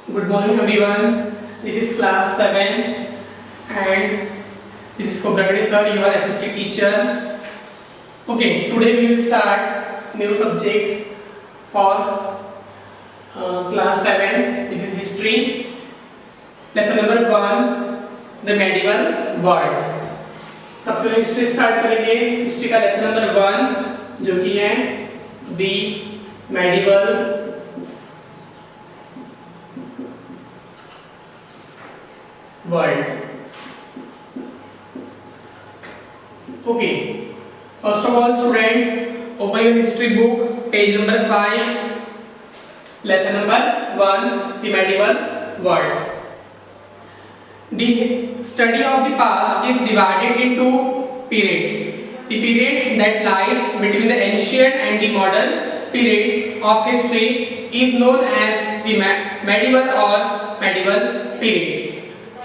Good morning everyone. This is class 7 and this is Kobragade sir, your assistant teacher. Okay, today we will start new subject for class 7. This is history. Lesson number 1, the medieval world. सबसे पहले history start करेंगे. History का lesson number 1 जो कि है the medieval world. Okay, first of all students, open your history book, page number 5, lesson number 1, the medieval world. The study of the past is divided into periods. The periods that lies between the ancient and the modern periods of history is known as the medieval or medieval period.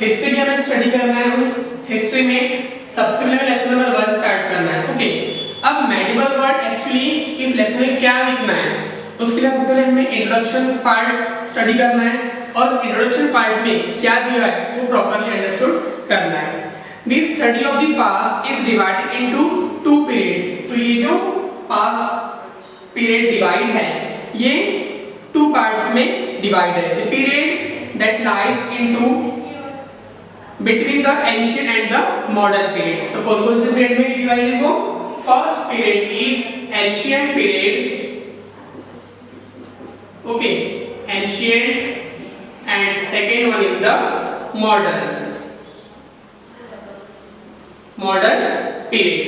History हमें study करना है. उस history में सबसे पहले lesson number 1 start करना है. Okay, अब मेडिवल वर्ड एक्चुअली इस लेसन में क्या लिखना है उसके लिए सबसे पहले हमें इंट्रोडक्शन पार्ट स्टडी करना है और इंट्रोडक्शन पार्ट में क्या दिया है वो प्रॉपर्ली अंडरस्टूड करना है. The study of the past is divided into 2 periods. तो ये जो पास्ट पीरियड डिवाइड है ये 2 पार्ट्स में डिवाइड है. The period that lies into between the ancient and the modern periods. तो कौन-कौन से पीरियड में डिवाइड है वो? First period is ancient period. Okay, ancient and second one is the modern period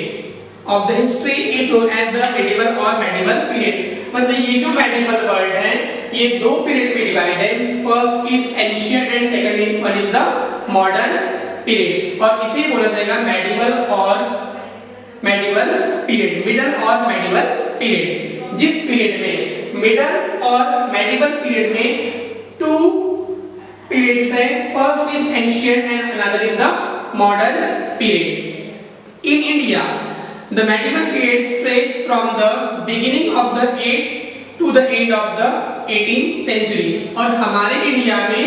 of the history is known as the medieval और medieval period. मतलब ये जो medieval वर्ल्ड है ये 2 पीरियड में डिवाइड है. First is ancient and second one is the modern period. और इसे बोला जाएगा मेडिवल और मेडिवल पीरियड, मिडल और मेडिवल पीरियड. जिस पीरियड में मिडल और मेडिवल पीरियड में 2 पीरियड्स हैं. First is ancient and another is the modern period. In India the medieval period stretch from the beginning of the 8th to the end of the 18th century. और हमारे India में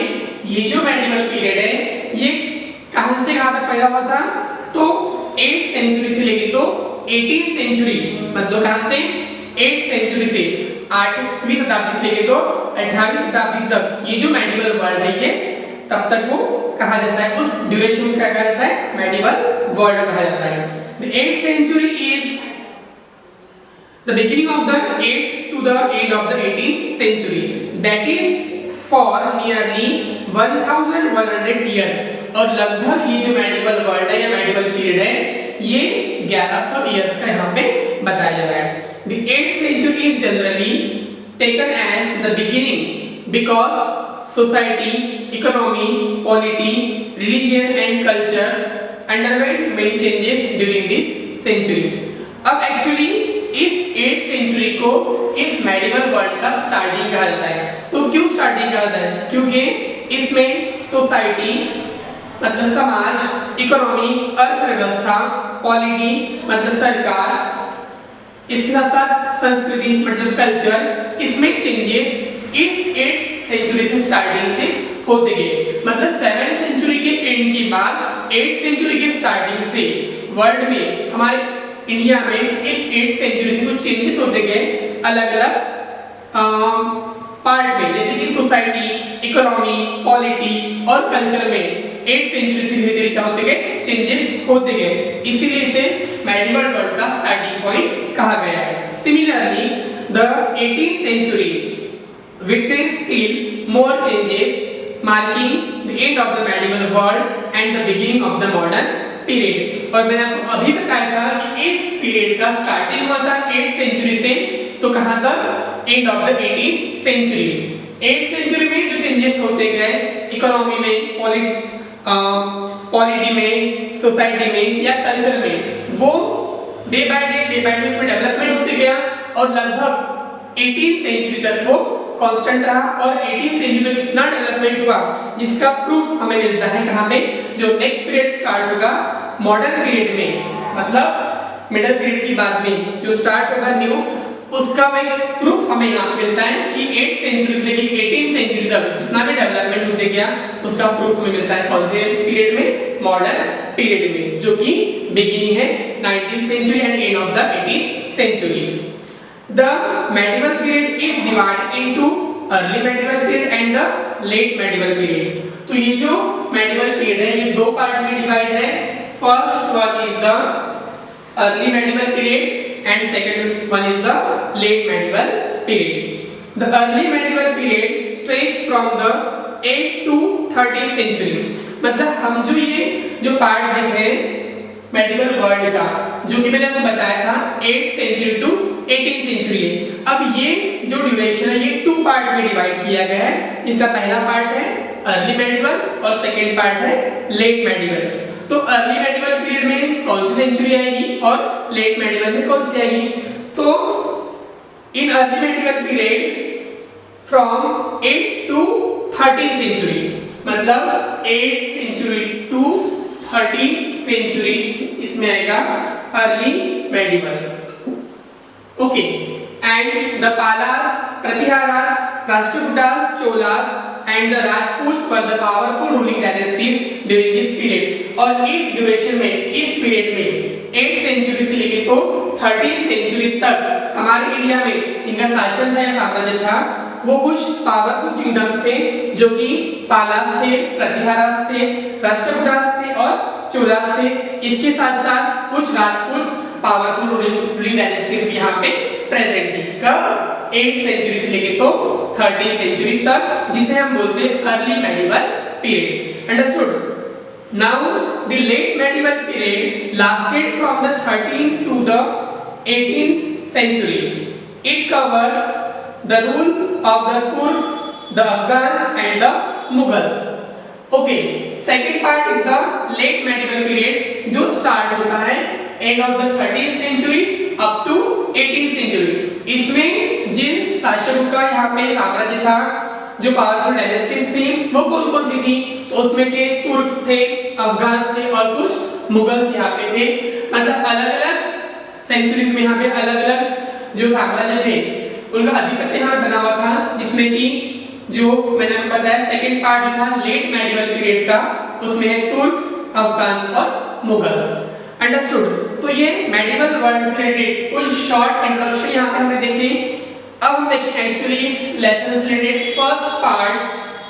ये जो medieval period है ये कहां से कहां तक फैला हुआ था? तो 8th सेंचुरी से लेके तो 18th सेंचुरी, मतलब कहां से 8th सेंचुरी से 8वीं शताब्दी से लेके तो 18वीं शताब्दी तक ये जो मेडिवल वर्ल्ड है ये तब तक वो कहा जाता है. उस ड्यूरेशन को क्या कहा जाता है? मेडिवल वर्ल्ड कहा जाता है. The 8th century is the beginning of the 8th to the end of the 18th century, that is for nearly 1100 years. और लगभग ये जो मेडिवल वर्ल्ड है या मेडिवल पीरियड है ये 1100 इयर्स का यहाँ पे बताया जा रहा है. The 8th century is generally taken as the beginning because society, economy, polity, religion and culture underwent many changes during this century. अब एक्चुअली इस 8th सेंचुरी को इस मेडिवल वर्ल्ड का स्टार्टिंग कहा जाता है. तो क्यों स्टार्टिंग कहा जाता है? क्योंकि इसमें सोसाइटी मतलब समाज, इकोनॉमी अर्थव्यवस्था, पॉलिटी मतलब सरकार, इसके साथ संस्कृति मतलब कल्चर, इसमें चेंजेस इस 8th सेंचुरी से स्टार्टिंग से होते गए. मतलब 7th सेंचुरी के एंड के बाद 8th सेंचुरी के स्टार्टिंग से वर्ल्ड में हमारे इंडिया में इस 8th सेंचुरी से कुछ चेंजेस होते गए अलग अलग पार्ट में, जैसे कि सोसाइटी, इकोनॉमी, पॉलिटी और कल्चर में 8th सेंचुरी से धीरे धीरे क्या होते गए? चेंजेस होते गए. इसीलिए इसे मेडिवल वर्ल्ड का स्टार्टिंग पॉइंट कहा गया है. Similarly the 18th century witnessed still more changes marking the end of the medieval world and the beginning of the modern period. और मैंने आपको अभी बताया था कि इस पीरियड का स्टार्टिंग हुआ था 8th सेंचुरी से, तो कहां तक? End of the 18th century. 8th century में जो चेंजेस होते गए इकोनॉमी में, पॉलिटी में, सोसाइटी में या कल्चर में, वो डे बाय डे उसमें डेवलपमेंट होते गया और लगभग 18th सेंचुरी तक वो कांस्टेंट रहा. और 18th सेंचुरी में इतना डेवलपमेंट हुआ जिसका प्रूफ हमें मिलता है कहां पे? जो नेक्स्ट पीरियड स्टार्ट होगा मॉडर्न पीरियड में, मतलब मिडिल पीरियड की बाद में जो स्टार्ट होगा न्यू उसका एक प्रूफ हमें यहाँ पे मिलता है कि 8th सेंचुरी से लेकर 18th सेंचुरी तक जितना भी डेवलपमेंट होते गया उसका प्रूफ हमें मिलता है कौन से पीरियड में, मॉडर्न पीरियड में, जो कि बिगिनिंग है 19th century end end of the 18th century. The medieval period is divided into early medieval period and the late medieval period. तो ये जो मेडिवल पीरियड है ये दो पार्ट में डिवाइड है। First one is the early medieval period and second one is the late medieval period. The early medieval period stretched from the 8th to 13th century। मतलब हम जो पार्ट देख रहे हैं मेडिवल वर्ल्ड का, जो कि मैंने आपको बताया था 8th century to 18th century है। अब ये जो ड्यूरेशन है ये टू पार्ट में डिवाइड किया गया है। इसका पहला पार्ट है अर्ली मेडिवल और सेकेंड पार्ट है लेट मेडिवल। तो अर्ली मेडिवल पीरियड में कौन सी सेंचुरी आएगी और लेट मेडिवल में कौन सी आएगी? तो in early medieval period from 8th to 13th century, मतलब 8th century to 13th century इसमें आएगा early medieval. Okay, and the Palas, Pratiharas, Rashtrakutas, Cholas and the Rajputs were the powerful ruling dynasties during this period। और इस ड्यूरेशन में, इस period में 8th century से लेकर तो 13th सेंचुरी तक हमारे इंडिया में इनका शासन था या साम्राज्य था, वो कुछ पावरफुल किंगडम्स थे जो कि पालास थे, प्रतिहारास थे, राष्ट्रकूटास थे और चोलास थे। इसके साथ साथ कुछ राजपूत पावरफुल रूलिंग डायनेस्टीज भी यहाँ पे प्रेजेंट थी। कब? 8th सेंचुरी से लेके तो 13th सेंचुरी तक, जिसे हम बोलते हैं early medieval period. Understood? Now the late medieval period lasted from the 13th to the 18th century। It covered the rule of the Turks, the Afghans and the Mughals. Okay, second part is the late medieval period, जो start होता है end of the 13th century up to 18th century. इसमें जिन शासकों का यहाँ पे साम्राज्य था, जो पावरफुल डायनेस्टीज थी, वो कौन कौन सी थी? तो उसमें के तुर्क्स थे, अफगान थे और कुछ मुगल्स यहाँ पे थे। मतलब अलग अलग सेंचुरीज में यहाँ पे अलग अलग जो साम्राज्य थे उनका आधिपत्य यहाँ बना हुआ था, जिसमें कि जो मैंने आपको बताया सेकंड पार्ट जो था लेट मेडिवल पीरियड का, उसमें है तुर्क्स, अफगान और मुगल्स। अंडरस्टूड? तो ये मेडिवल वर्ल्ड से रिलेटेड कुछ शॉर्ट इंट्रोडक्शन यहाँ पे हमने देखे। अब हम देखें एक्चुअली इस लेसन से related first part,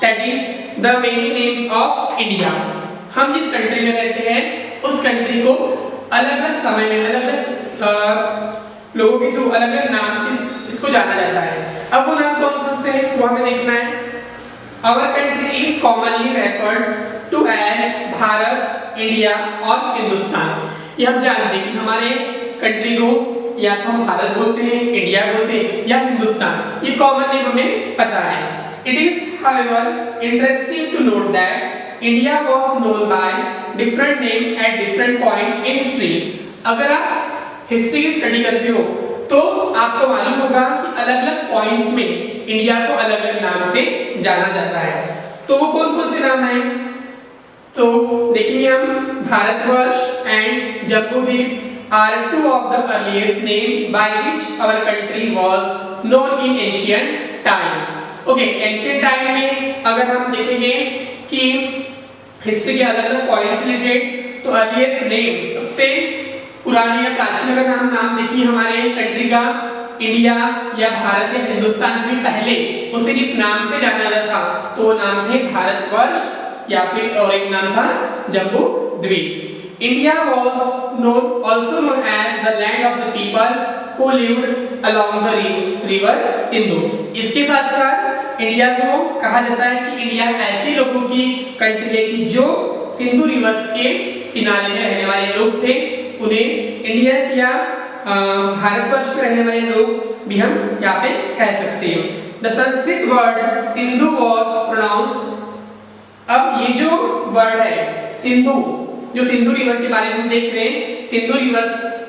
that is the many names of India. हम जिस कंट्री में रहते हैं उस कंट्री को अलग अलग समय में अलग अलग लोगों के थ्रू अलग अलग नाम से इसको जाना जाता है। अब वो नाम कौन कौन से हैं वो हमें देखना है। Our country is commonly referred to as Bharat, India और हिंदुस्तान। ये हम जानते हैं कि हमारे कंट्री को या तो हम भारत बोलते हैं, इंडिया बोलते हैं या हिंदुस्तान, ये कॉमन नेम हमें पता है। It is however interesting to note that India was known by different name at different point in history. अगर आप हिस्ट्री की स्टडी करते हो तो आपको मालूम होगा कि अलग अलग पॉइंट्स में इंडिया को अलग अलग नाम से जाना जाता है। तो वो कौन कौन से नाम हैं? तो देखेंगे हम, Bharatvarsha and Jambudvipa are two of the earliest name by which our country was known in ancient time। Okay, ancient time में अगर हम देखेंगे कि हिस्ट्री के अलग अलग पॉइंट्स रिलेटेड, तो अर्लीस्ट नेम सबसे पुरानी या प्राचीन अगर हम नाम देखिए हमारे कंट्री का, इंडिया या भारत या हिंदुस्तान से पहले उसे जिस नाम से जाना जाता था तो वो नाम थे भारतवर्ष या फिर और एक नाम था Jambudvipa. India was also known as the land of the people who lived along the river Sindhu। इसके साथ साथ इंडिया को कहा जाता है कि इंडिया ऐसे लोगों की कंट्री है कि जो सिंधु रिवर्स के किनारे में रहने वाले लोग थे, उन्हें इंडियंस या भारतवर्ष में रहने वाले लोग भी हम यहाँ पे कह सकते हैं। The Sanskrit word Sindhu was pronounced। अब ये जो वर्ड है सिंधु, जो सिंधु रिवर के बारे में देख रहे हैं, सिंधु रिवर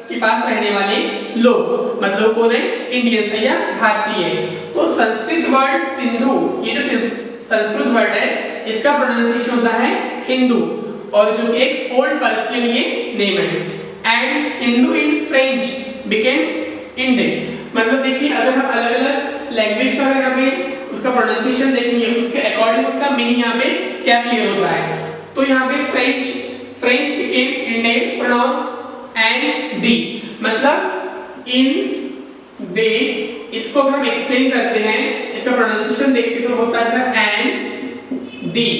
के पास रहने वाले लोग मतलब कौन है? इंडियंस है या भारतीय। तो संस्कृत वर्ड सिंधु, ये जो संस्कृत वर्ड है इसका प्रोनाउंसिएशन होता है हिंदू, और जो कि एक ओल्ड पर्शियन ये नेम है। And Hindu in French became Indian. मतलब देखिए अगर हम अलग-अलग लैंग्वेज का अगर हमें उसका प्रोनाउंसिएशन देखेंगे उसके अकॉर्डिंग उसका मीनिंग यहाँ पे क्या क्लियर होता है। तो यहाँ पे French became Indian pronouns and the, मतलब इन दे, इसको हम एक्सप्लेन करते हैं, इसका प्रोनाउंसिएशन देखते तो होता है and the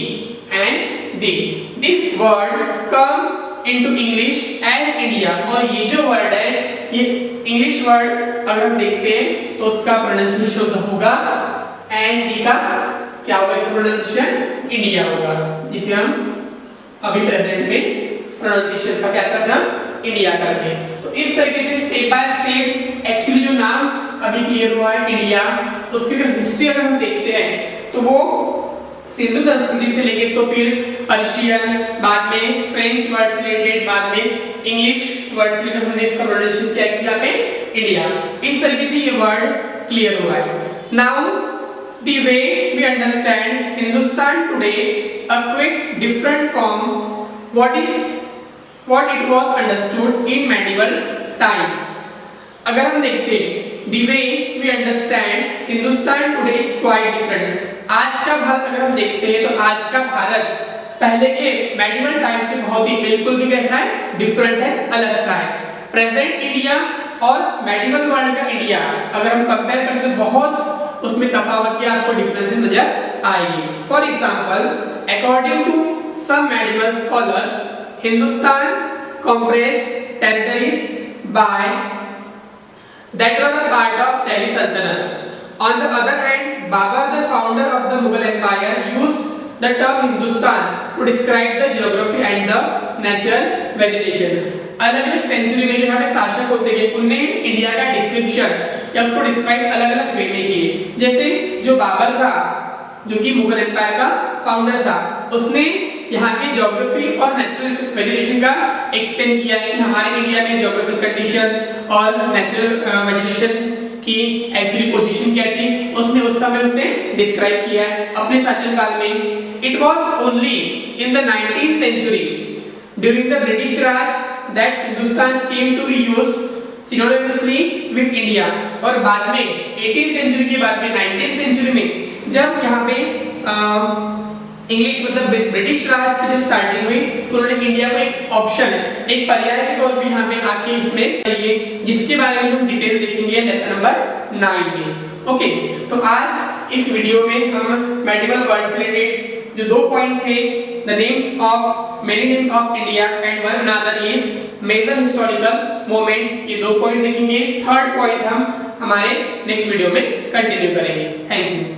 and the. This word come into English as India, और ये जो वर्ड है ये इंग्लिश वर्ड अगर हम देखते हैं तो उसका प्रोनाउंसिएशन होगा एंड दी का क्या होगा, इसका प्रोनाउंसिएशन इंडिया होगा, जिसे हम अभी प्रेजेंट में प्रोनाउंसिएशन का क्या करते हैं इंडिया करते हैं। तो इस तरीके से स्टेप बाय स्टेप एक्चुअली जो नाम अभी क्लियर हुआ है इंडिया, उसकी अगर हिस्ट्री अगर हम देखते हैं तो वो सिंधु संस्कृति से लेके तो फिर पर्शियन, बाद में फ्रेंच वर्ड से रिलेटेड, बाद में इंग्लिश वर्ड से लेकर हमने इसका प्रोनाउंसिएशन क्या किया पे इंडिया। इस तरीके से ये वर्ड क्लियर हुआ है। Now the way we understand Hindustan today are quite different from what it was understood in medieval times। अगर हम देखते हैं the way we understand Hindustan today is quite different। आज का भारत अगर हम देखते हैं तो आज का भारत पहले के मेडिवल टाइम से बहुत ही बिल्कुल भी कैसा है, डिफरेंट है, अलग सा है। प्रेजेंट इंडिया और मेडिवल वर्ल्ड का इंडिया अगर हम कंपेयर करें तो बहुत उसमें तफावत या आपको डिफरेंसेस नजर आएगी। For example, according to some medieval scholars, Hindustan compressed territories by that was a part of Delhi Sultanate। On the other hand, Babur, the founder of the Mughal Empire, used the term Hindustan to describe the geography and the natural vegetation। अलग-अलग century में जो यहाँ पे शासक होते हैं उनने India का डिस्क्रिप्शन या उसको डिस्क्राइब अलग-अलग वे में किए। जैसे जो बाबर था, जो कि मुगल एम्पायर का फाउंडर था, उसने यहाँ की ज्योग्राफी और नेचुरल वेजिटेशन का एक्सप्लेन किया है कि हमारे इंडिया में ज्योग्राफिक कंडीशन और नेचुरल वेजिटेशन की एक्चुअली पोजीशन क्या थी, उसने उस समय उसे डिस्क्राइब किया है अपने शासनकाल में। It was only in the 19th century during the British Raj that Hindustan came to be used synonymously with India. और बाद में 18th century के बाद में 19th century में जब यहाँ पे इंग्लिश मतलब ब्रिटिश राज की जब स्टार्टिंग हुई तो उन्होंने इंडिया को एक ऑप्शन, एक पर्याय के तौर पे यहाँ पे आके इसमें चाहिए, जिसके बारे में हम डिटेल देखेंगे लेसन नंबर 9 में। ओके, तो आज इस वीडियो में हम मेडिवल वर्ल्ड से रिलेटेड जो 2 पॉइंट थे, the names of many names of India and one another is major historical moment, ये 2 पॉइंट देखेंगे। थर्ड पॉइंट हम हमारे नेक्स्ट वीडियो में कंटिन्यू करेंगे। Thank you.